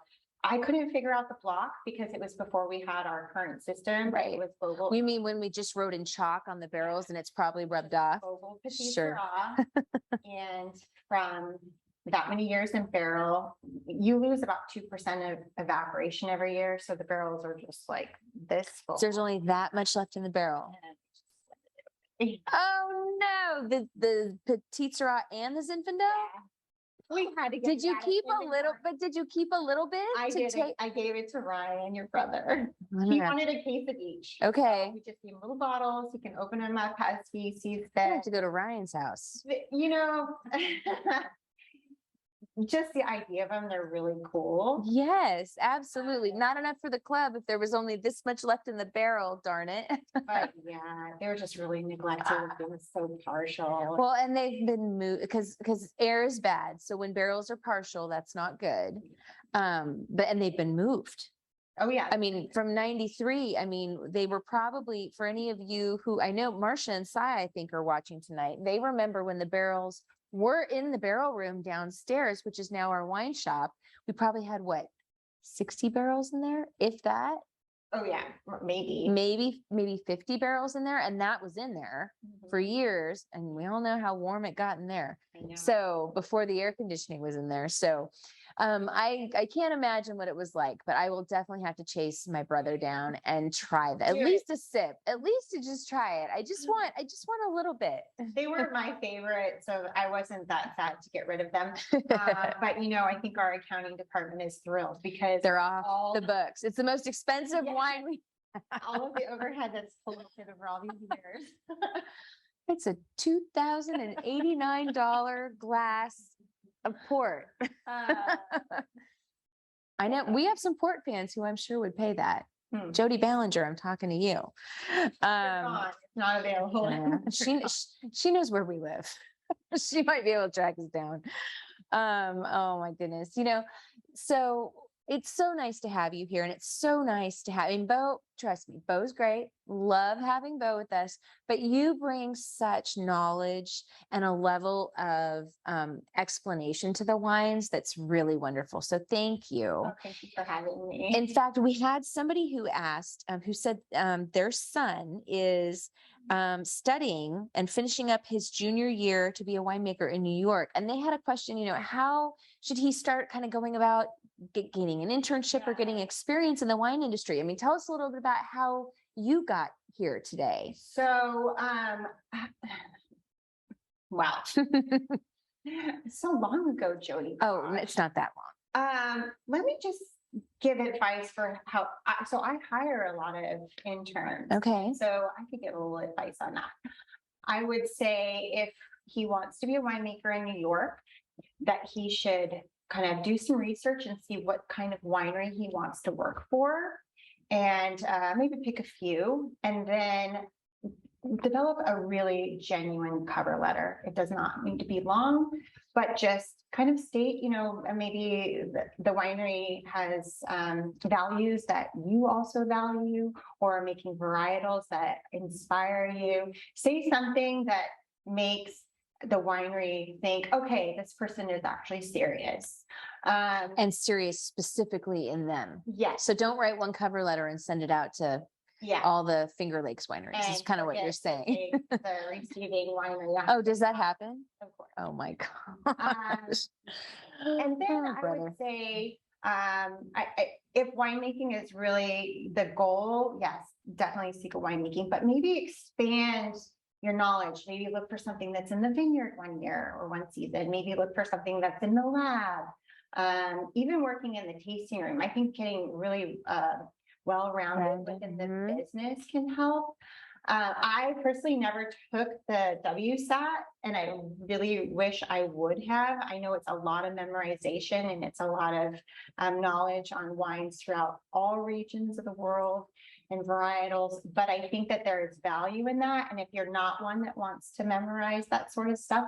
I couldn't figure out the block because it was before we had our current system. Right. It was Bogle. We mean when we just wrote in chalk on the barrels and it's probably rubbed off. Bogle Petit Sure. Syrah. And from that many years in barrel, you lose about 2% of evaporation every year. So the barrels are just like this full. So there's only that much left in the barrel. Oh no, the Petit Syrah and the Zinfandel? We had to get Did you that keep in a little, there. but did you keep a little bit? I to did. take? I gave it to Ryan, your brother. I'm He gonna- wanted a case of each. Okay. We just need little bottles. He can open them up as he sees I have fit. to go to Ryan's house. You know, just the idea of them, they're really cool. Yes, absolutely. Not enough for the club if there was only this much left in the barrel, darn it. But yeah, they were just really neglected. It was so partial. Well, and they've been moved because air is bad. So when barrels are partial, that's not good. And they've been moved. Oh yeah. I mean, from 93, I mean, they were probably, for any of you who, I know Marcia and Sai, I think, are watching tonight. They remember when the barrels were in the barrel room downstairs, which is now our wine shop. We probably had 60 barrels in there, if that. Oh yeah, maybe 50 barrels in there. And that was in there for years. And we all know how warm it got in there. So before the air conditioning was in there. So I can't imagine what it was like, but I will definitely have to chase my brother down and try that. At least a sip, at least to just try it. I just want a little bit. They weren't my favorite, so I wasn't that sad to get rid of them. But I think our accounting department is thrilled because they're off the books. It's the most expensive wine we all of the overhead that's collected over all these years. It's a $2,089 glass of port. I know we have some port fans who I'm sure would pay that. Jody Ballinger, I'm talking to you. It's not available. She knows where we live. She might be able to track us down. Oh my goodness. So it's so nice to have you here. And it's so nice to have, Bo, trust me, Bo's great. Love having Bo with us, but you bring such knowledge and a level of explanation to the wines that's really wonderful. So thank you. Oh, thank you for having me. In fact, we had somebody who asked, who said their son is studying and finishing up his junior year to be a winemaker in New York. And they had a question, how should he start kind of going about gaining an internship or getting experience in the wine industry? I mean, tell us a little bit about how you got here today. So, wow. So long ago, Jody. Oh, it's not that long. Let me just give advice for how, so I hire a lot of interns. Okay. So I could give a little advice on that. I would say if he wants to be a winemaker in New York, that he should kind of do some research and see what kind of winery he wants to work for, and maybe pick a few, and then develop a really genuine cover letter. It does not need to be long, but just kind of state, maybe the winery has values that you also value, or making varietals that inspire you. Say something that makes the winery think, okay, this person is actually serious. And serious specifically in them. Yes. So don't write one cover letter and send it out to all the Finger Lakes wineries. Is kind of what you're saying. The receiving winery. Oh, does that happen? Of course. Oh my gosh. And then I would say, if winemaking is really the goal, yes, definitely seek a winemaking, but maybe expand your knowledge. Maybe look for something that's in the vineyard one year or one season. Maybe look for something that's in the lab. Even working in the tasting room, I think getting really well-rounded within the business can help. I personally never took the WSAT, and I really wish I would have. I know it's a lot of memorization and it's a lot of knowledge on wines throughout all regions of the world and varietals, but I think that there is value in that. And if you're not one that wants to memorize that sort of stuff,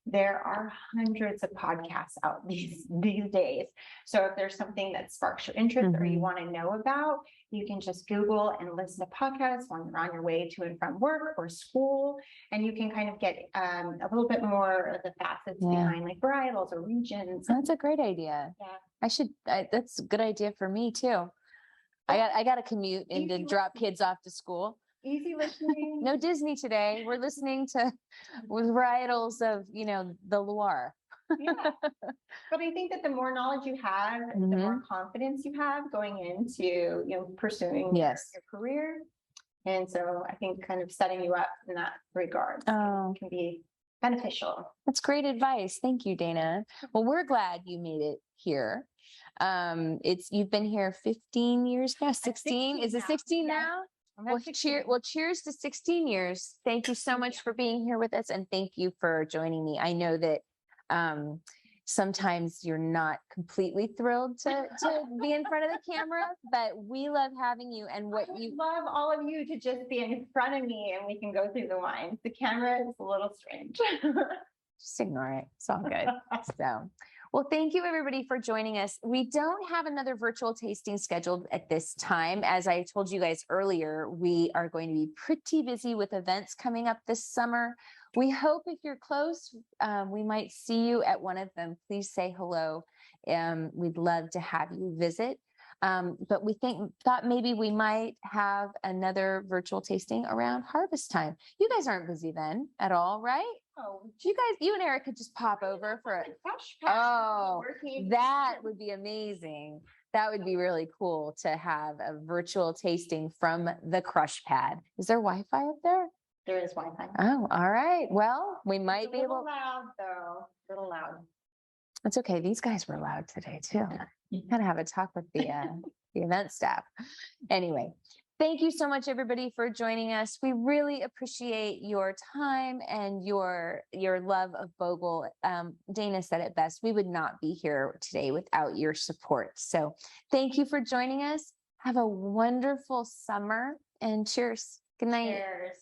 there are hundreds of podcasts out these days. So if there's something that sparks your interest or you want to know about, you can just Google and listen to podcasts when you're on your way to and from work or school. And you can kind of get a little bit more of the facets behind like varietals or regions. That's a great idea. Yeah. That's a good idea for me too. I got to commute and to drop kids off to school. Easy listening. No Disney today. We're listening to varietals of, the Loire. Yeah. But I think that the more knowledge you have, the more confidence you have going into, pursuing your career. And so I think kind of setting you up in that regard can be beneficial. That's great advice. Thank you, Dana. Well, we're glad you made it here. You've been here 15 years now, 16. Is it 16 now? Well, cheers to 16 years. Thank you so much for being here with us. And thank you for joining me. I know that, sometimes you're not completely thrilled to be in front of the camera, but we love having you and what I you would love all of you to just be in front of me and we can go through the wines. The camera is a little strange. just ignore it. It's all good. So, well, thank you everybody for joining us. We don't have another virtual tasting scheduled at this time. As I told you guys earlier, we are going to be pretty busy with events coming up this summer. We hope if you're close, we might see you at one of them. Please say hello. We'd love to have you visit. But we thought maybe we might have another virtual tasting around harvest time. You guys aren't busy then at all, right? Oh, You and Eric could just pop over for it. Oh, that would be amazing. That would be really cool to have a virtual tasting from the crush pad. Is there Wi-Fi up there? there is Wi-Fi. Oh, all right. Well, we might be It's a little able. loud though, a little loud. It's okay. These guys were loud today too. Gotta have a talk with the event staff. Anyway, thank you so much, everybody, for joining us. We really appreciate your time and your love of Bogle. Dana said it best. We would not be here today without your support. So thank you for joining us. Have a wonderful summer and cheers. Good night. Cheers.